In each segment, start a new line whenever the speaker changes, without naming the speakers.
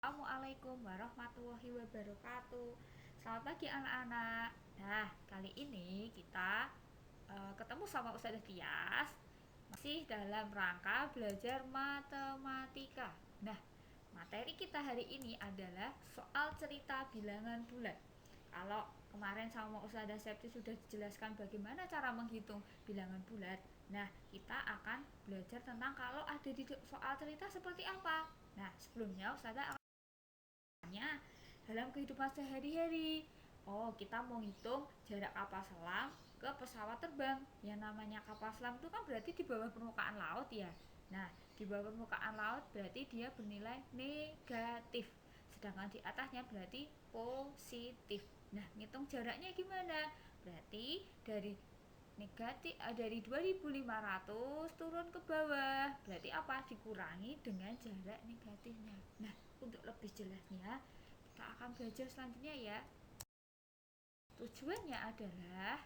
Assalamualaikum warahmatullahi wabarakatuh. Selamat pagi anak-anak. Nah, kali ini kita ketemu sama Ustazah Tias masih dalam rangka belajar matematika. Nah, materi kita hari ini adalah soal cerita bilangan bulat. Kalau kemarin sama Ustazah Septi sudah dijelaskan bagaimana cara menghitung bilangan bulat. Nah, kita akan belajar tentang kalau ada di soal cerita seperti apa. Nah, sebelumnya Ustazah dalam kehidupan sehari-hari. Oh, kita mau hitung jarak kapal selam ke pesawat terbang. Yang namanya kapal selam itu kan berarti di bawah permukaan laut ya. Nah, di bawah permukaan laut berarti dia bernilai negatif. Sedangkan di atasnya berarti positif. Nah, ngitung jaraknya gimana? Berarti dari 2500 turun ke bawah. Berarti apa? Dikurangi dengan jarak negatifnya. Nah, untuk lebih jelasnya kita akan belajar selanjutnya ya. Tujuannya adalah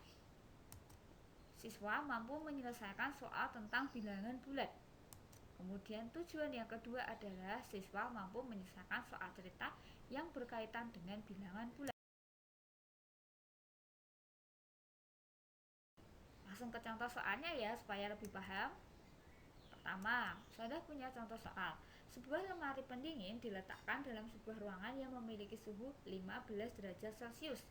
siswa mampu menyelesaikan soal tentang bilangan bulat. Kemudian tujuan yang kedua adalah siswa mampu menyelesaikan soal cerita yang berkaitan dengan bilangan bulat. Langsung ke contoh soalnya ya supaya lebih paham. Pertama, sudah punya contoh soal. Sebuah lemari pendingin diletakkan dalam sebuah ruangan yang memiliki suhu 15 derajat Celcius.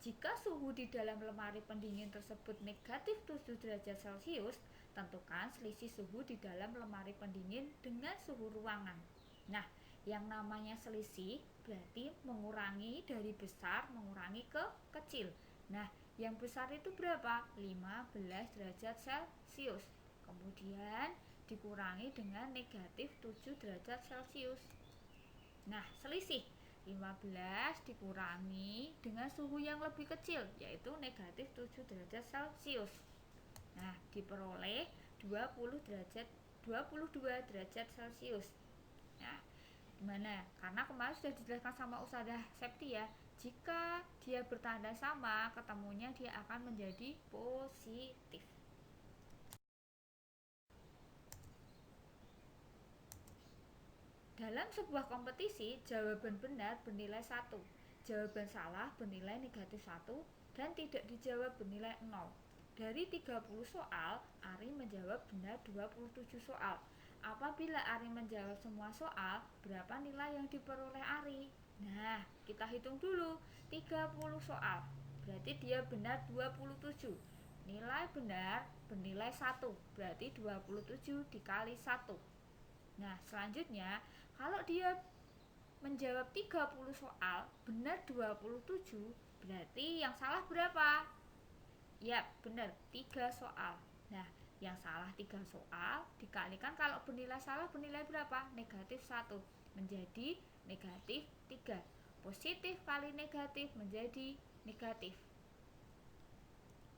Jika suhu di dalam lemari pendingin tersebut negatif 7 derajat Celcius, tentukan selisih suhu di dalam lemari pendingin dengan suhu ruangan. Nah, yang namanya selisih berarti mengurangi dari besar mengurangi ke kecil. Nah, yang besar itu berapa? 15 derajat Celcius. Kemudian dikurangi dengan negatif 7 derajat Celcius. Nah, selisih 15 dikurangi dengan suhu yang lebih kecil, yaitu negatif 7 derajat Celcius. Nah, diperoleh 22 derajat Celcius. Nah, gimana? Karena kemarin sudah dijelaskan sama Ustazah Septi ya, jika dia bertanda sama, ketemunya dia akan menjadi positif. Dalam sebuah kompetisi, jawaban benar bernilai 1, jawaban salah bernilai negatif 1, dan tidak dijawab bernilai 0. Dari 30 soal, Ari menjawab benar 27 soal. Apabila Ari menjawab semua soal, berapa nilai yang diperoleh Ari? Nah, kita hitung dulu. 30 soal, berarti dia benar 27. Nilai benar bernilai 1, berarti 27 dikali 1. Nah, selanjutnya kalau dia menjawab 30 soal, benar 27, berarti yang salah berapa? Ya, benar, 3 soal. Nah, yang salah 3 soal dikalikan kalau bernilai salah bernilai berapa? Negatif 1, menjadi negatif 3. Positif kali negatif menjadi negatif.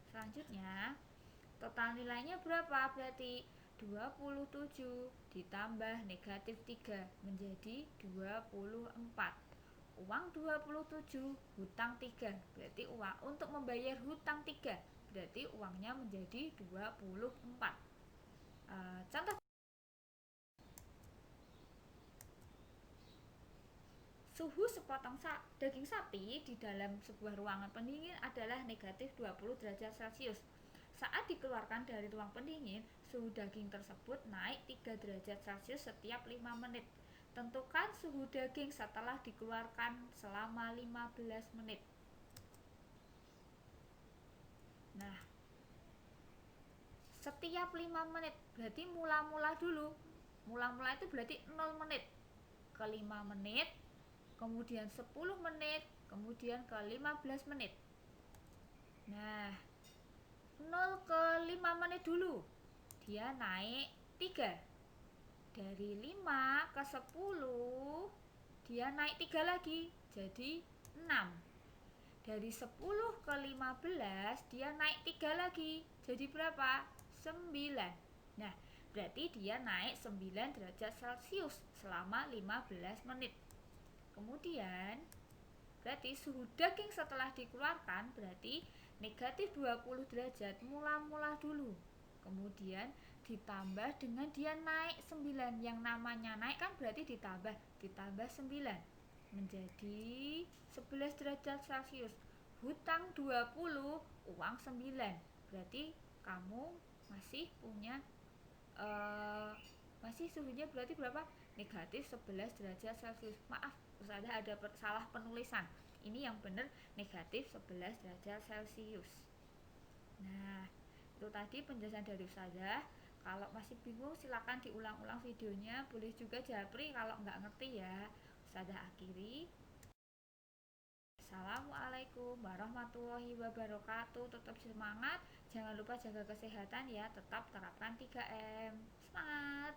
Selanjutnya, total nilainya berapa? Berarti 27 ditambah negatif 3 menjadi 24. Uang 27, hutang 3. Berarti uang untuk membayar hutang 3. Berarti uangnya menjadi 24. Contoh, suhu sepotong daging sapi di dalam sebuah ruangan pendingin adalah negatif 20 derajat Celcius. Saat dikeluarkan dari ruang pendingin, suhu daging tersebut naik 3 derajat Celcius setiap 5 menit. Tentukan suhu daging setelah dikeluarkan selama 15 menit. Nah, setiap 5 menit berarti mula-mula dulu. Mula-mula itu berarti 0 menit ke 5 menit, kemudian 10 menit, kemudian ke 15 menit. Nah, 0 ke 5 menit dulu dia naik 3. Dari 5 ke 10 dia naik 3 lagi jadi 6. Dari 10 ke 15 dia naik 3 lagi jadi berapa? 9. Nah, berarti dia naik 9 derajat Celcius selama 15 menit. Kemudian berarti suhu daging setelah dikeluarkan berarti negatif 20 derajat mula-mula dulu. Kemudian ditambah dengan dia naik 9. Yang namanya naik kan berarti ditambah 9. menjadi 11 derajat Celcius. Hutang 20, uang 9. Berarti kamu masih punya masih suhunya berarti berapa? Negatif 11 derajat Celcius. Maaf, Ustazah ada salah penulisan. Ini yang benar negatif 11 derajat Celcius. Nah, itu tadi penjelasan dari Ustazah. Kalau masih bingung silakan diulang-ulang videonya. Boleh juga japri kalau nggak ngerti ya. Ustazah akhiri. Assalamualaikum warahmatullahi wabarakatuh. Tetap semangat. Jangan lupa jaga kesehatan ya. Tetap terapkan 3M. Semangat.